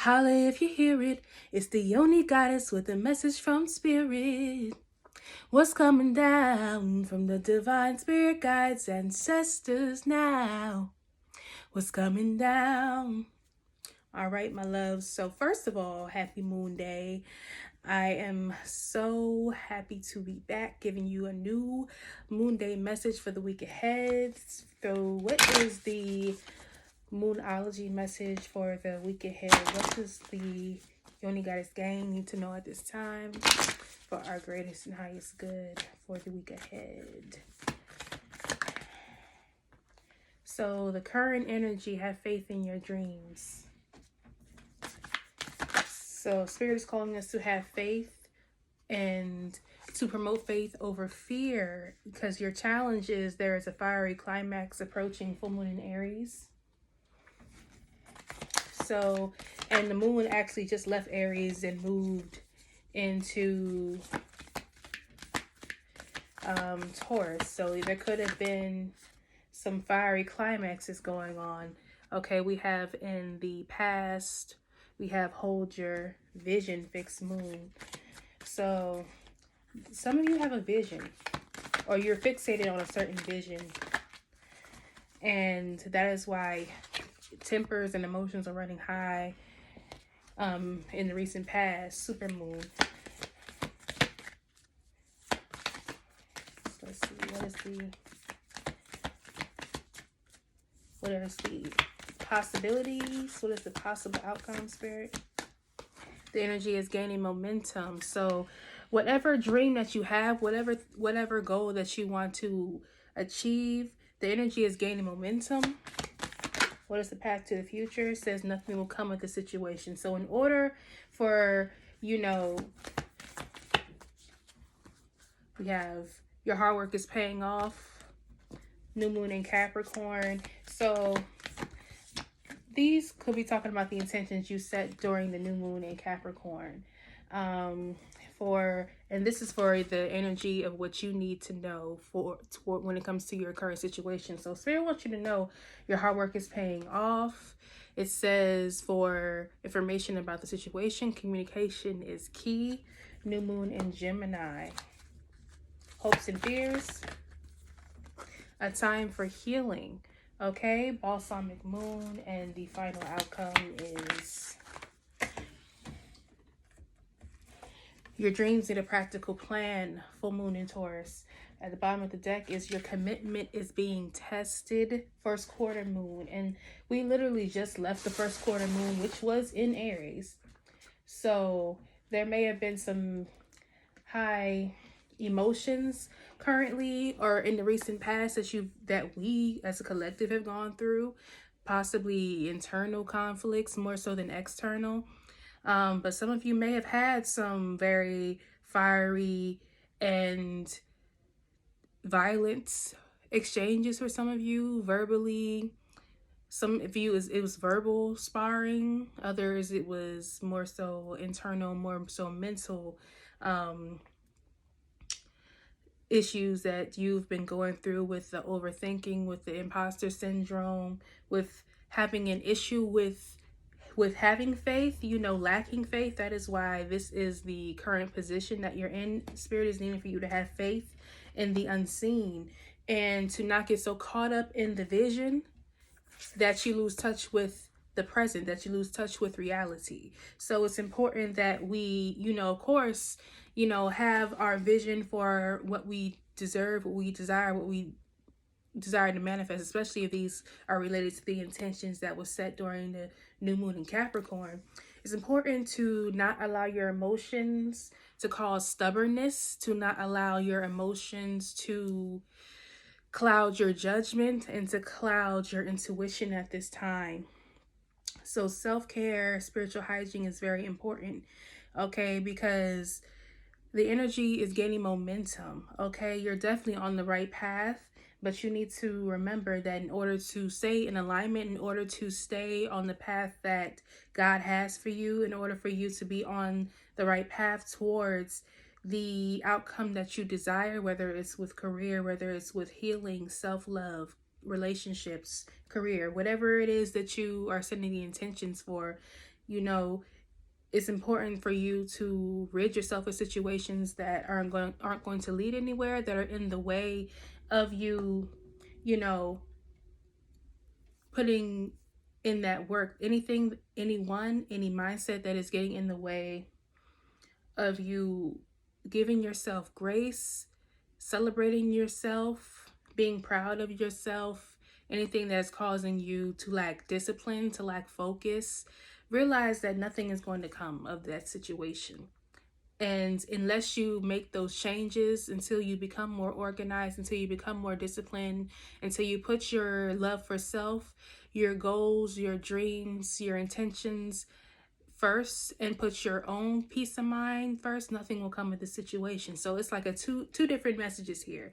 Holla if you hear it. It's the only goddess with a message from spirit. What's coming down from the divine spirit guides ancestors now? What's coming down? All right, my loves. So first of all, happy Moon Day. I am so happy to be back giving you a new Moon Day message for the week ahead. So what is the Moonology message for the week ahead? What does the Yoni Goddess Gang need to know at this time for our greatest and highest good for the week ahead? So the current energy, have faith in your dreams. So Spirit is calling us to have faith and to promote faith over fear, because your challenge is there is a fiery climax approaching full moon in Aries. So, and the moon actually just left Aries and moved into Taurus. So there could have been some fiery climaxes going on. Okay, we have in the past, we have hold your vision, fixed moon. So some of you have a vision, or you're fixated on a certain vision, and that is why tempers and emotions are running high in the recent past. Super moon. So let's see, what is the possibilities? What is the possible outcome, Spirit? The energy is gaining momentum. So whatever dream that you have, whatever goal that you want to achieve, the energy is gaining momentum. What is the path to the future? It says nothing will come of the situation. So in order for, we have your hard work is paying off. New moon in Capricorn. So these could be talking about the intentions you set during the new moon in Capricorn. And this is for the energy of what you need to know for when it comes to your current situation. So Spirit wants you to know your hard work is paying off. It says for information about the situation, communication is key. New moon in Gemini. Hopes and fears. A time for healing. Okay, balsamic moon, and the final outcome is your dreams need a practical plan. Full moon in Taurus. At the bottom of the deck is your commitment is being tested. First quarter moon, and we literally just left the first quarter moon, which was in Aries. So there may have been some high emotions currently or in the recent past that we as a collective have gone through, possibly internal conflicts more so than external. But some of you may have had some very fiery and violent exchanges for some of you verbally. Some of you it was verbal sparring. Others it was more so internal, more so mental issues that you've been going through with the overthinking, with the imposter syndrome, with having an issue with having faith, lacking faith. That is why this is the current position that you're in. Spirit is needing for you to have faith in the unseen and to not get so caught up in the vision that you lose touch with the present, that you lose touch with reality. So it's important that we, of course, have our vision for what we deserve, what we desire, what we desire to manifest, especially if these are related to the intentions that was set during the new moon in Capricorn. It's important to not allow your emotions to cause stubbornness, to not allow your emotions to cloud your judgment and to cloud your intuition at this time. So self-care, spiritual hygiene is very important, okay, because the energy is gaining momentum, okay? You're definitely on the right path, but you need to remember that in order to stay in alignment, in order to stay on the path that God has for you, in order for you to be on the right path towards the outcome that you desire, whether it's with career, whether it's with healing, self-love, relationships, career, whatever it is that you are setting the intentions for, You know, it's important for you to rid yourself of situations that aren't going to lead anywhere, that are in the way of you, you know, putting in that work. Anything, anyone, any mindset that is getting in the way of you giving yourself grace, celebrating yourself, being proud of yourself, anything that's causing you to lack discipline, to lack focus, realize that nothing is going to come of that situation. And unless you make those changes, until you become more organized, until you become more disciplined, until you put your love for self, your goals, your dreams, your intentions first, and put your own peace of mind first, nothing will come of the situation. So it's like a two different messages here.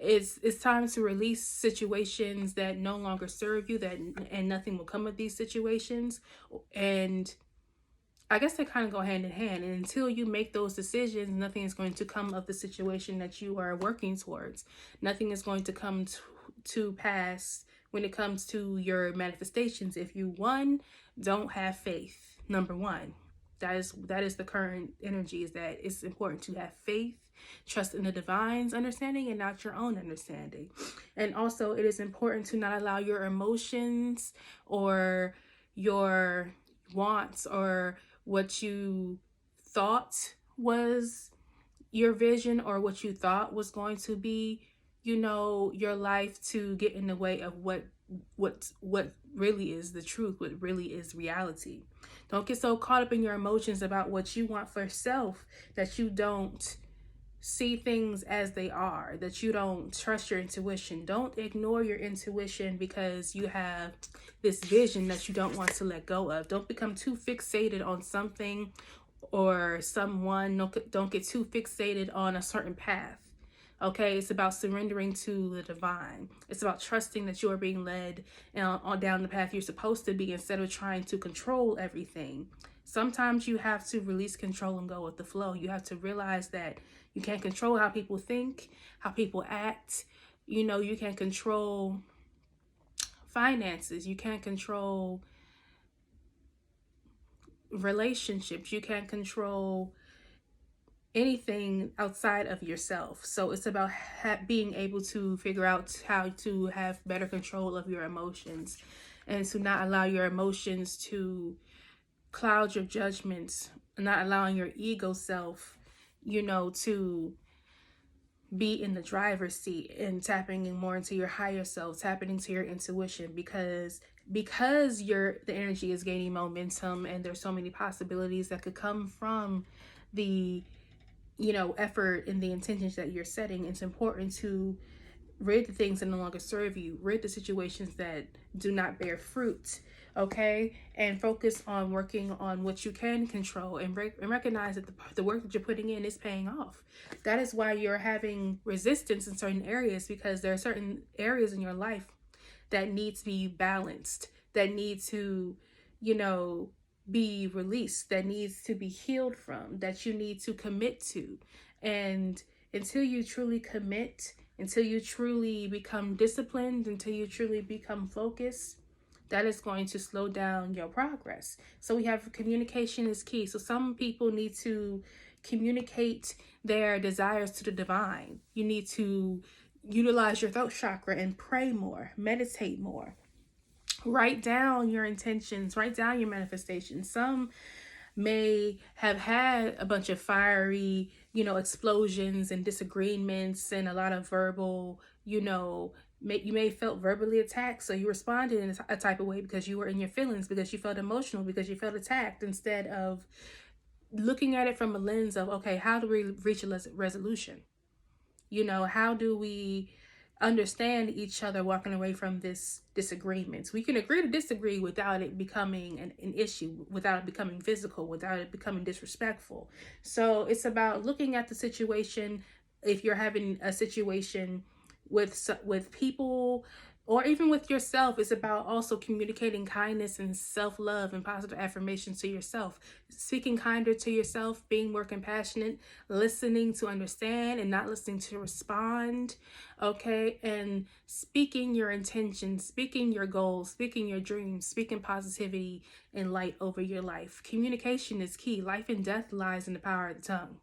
It's time to release situations that no longer serve you, that and nothing will come of these situations. And I guess they kind of go hand in hand. And until you make those decisions, nothing is going to come of the situation that you are working towards. Nothing is going to come to pass when it comes to your manifestations if you, one, don't have faith. Number one, that is the current energy, is that it's important to have faith, trust in the divine's understanding and not your own understanding. And also, it is important to not allow your emotions or your wants or what you thought was your vision or what you thought was going to be, your life, to get in the way of what really is the truth, what really is reality. Don't get so caught up in your emotions about what you want for self that you don't see things as they are, that you don't trust your intuition. Don't ignore your intuition because you have this vision that you don't want to let go of. Don't become too fixated on something or someone. Don't get too fixated on a certain path. Okay, it's about surrendering to the divine. It's about trusting that you are being led on down the path you're supposed to be, instead of trying to control everything. Sometimes you have to release control and go with the flow. You have to realize that you can't control how people think, how people act. You can't control finances. You can't control relationships. You can't control anything outside of yourself. So it's about being able to figure out how to have better control of your emotions, and to not allow your emotions to cloud your judgments, not allowing your ego self, to be in the driver's seat, and tapping in more into your higher self, tapping into your intuition, because the energy is gaining momentum, and there's so many possibilities that could come from the effort and the intentions that you're setting. It's important to rid the things that no longer serve you, rid the situations that do not bear fruit, okay? And focus on working on what you can control, and recognize that the work that you're putting in is paying off. That is why you're having resistance in certain areas, because there are certain areas in your life that need to be balanced, that need to, be released, that needs to be healed from, that you need to commit to. And until you truly commit, until you truly become disciplined, until you truly become focused, that is going to slow down your progress. So we have communication is key. So some people need to communicate their desires to the divine. You need to utilize your throat chakra and pray more, meditate more. Write down your intentions, write down your manifestations. Some may have had a bunch of fiery, explosions and disagreements and a lot of verbal, you may have felt verbally attacked. So you responded in a type of way because you were in your feelings, because you felt emotional, because you felt attacked, instead of looking at it from a lens of, okay, how do we reach a resolution? How do we understand each other walking away from this disagreements? We can agree to disagree without it becoming an issue, without it becoming physical, without it becoming disrespectful. So it's about looking at the situation. If you're having a situation with people or even with yourself, it's about also communicating kindness and self-love and positive affirmations to yourself. Speaking kinder to yourself, being more compassionate, listening to understand and not listening to respond, okay? And speaking your intentions, speaking your goals, speaking your dreams, speaking positivity and light over your life. Communication is key. Life and death lies in the power of the tongue.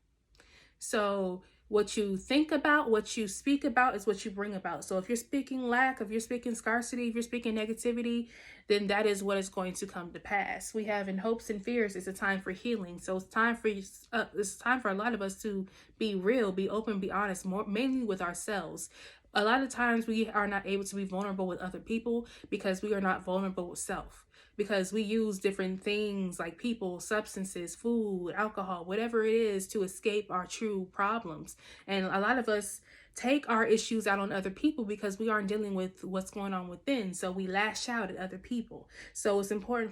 So what you think about, what you speak about is what you bring about. So if you're speaking lack, if you're speaking scarcity, if you're speaking negativity, then that is what is going to come to pass. We have in hopes and fears, it's a time for healing. So it's time for a lot of us to be real, be open, be honest, mainly with ourselves. A lot of times we are not able to be vulnerable with other people because we are not vulnerable with self. Because we use different things like people, substances, food, alcohol, whatever it is to escape our true problems. And a lot of us take our issues out on other people because we aren't dealing with what's going on within. So we lash out at other people. So it's important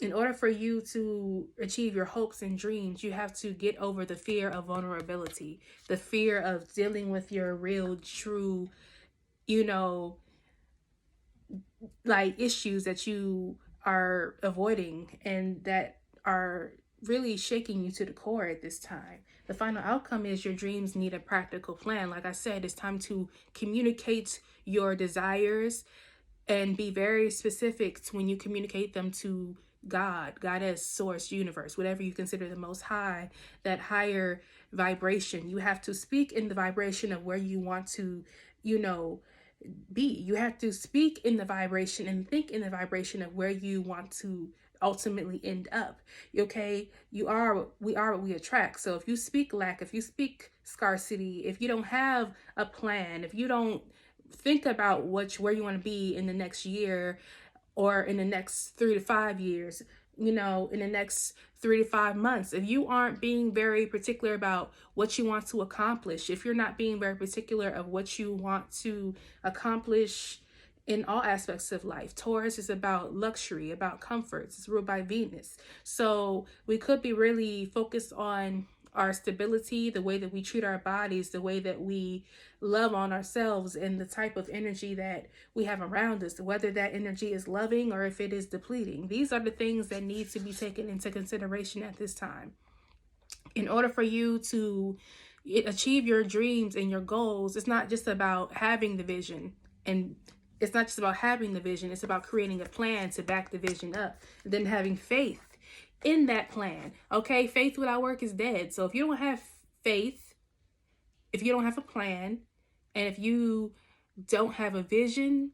in order for you to achieve your hopes and dreams, you have to get over the fear of vulnerability, the fear of dealing with your real, true, like issues that you are avoiding and that are really shaking you to the core at this time. The final outcome is your dreams need a practical plan. Like I said, it's time to communicate your desires and be very specific when you communicate them to God, Goddess, Source, Universe, whatever you consider the most high, that higher vibration. You have to speak in the vibration of where you want to, be. You have to speak in the vibration and think in the vibration of where you want to ultimately end up. Okay, we are what we attract. So if you speak lack, if you speak scarcity, if you don't have a plan, if you don't think about where you want to be in the next year or in the next 3 to 5 years, in the next 3 to 5 months, if you aren't being very particular about what you want to accomplish, if you're not being very particular of what you want to accomplish in all aspects of life. Taurus is about luxury, about comforts. It's ruled by Venus. So we could be really focused on our stability, the way that we treat our bodies, the way that we love on ourselves, and the type of energy that we have around us, whether that energy is loving or if it is depleting. These are the things that need to be taken into consideration at this time. In order for you to achieve your dreams and your goals, it's not just about having the vision, and it's not just about having the vision, it's about creating a plan to back the vision up, and then having faith in that plan. Okay, faith without work is dead. So if you don't have faith, if you don't have a plan, and if you don't have a vision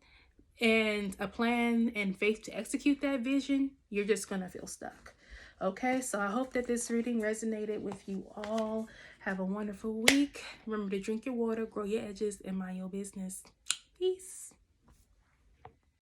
and a plan and faith to execute that vision, you're just gonna feel stuck. Okay, so I hope that this reading resonated with you all. Have a wonderful week. Remember to drink your water, grow your edges, and mind your business. Peace.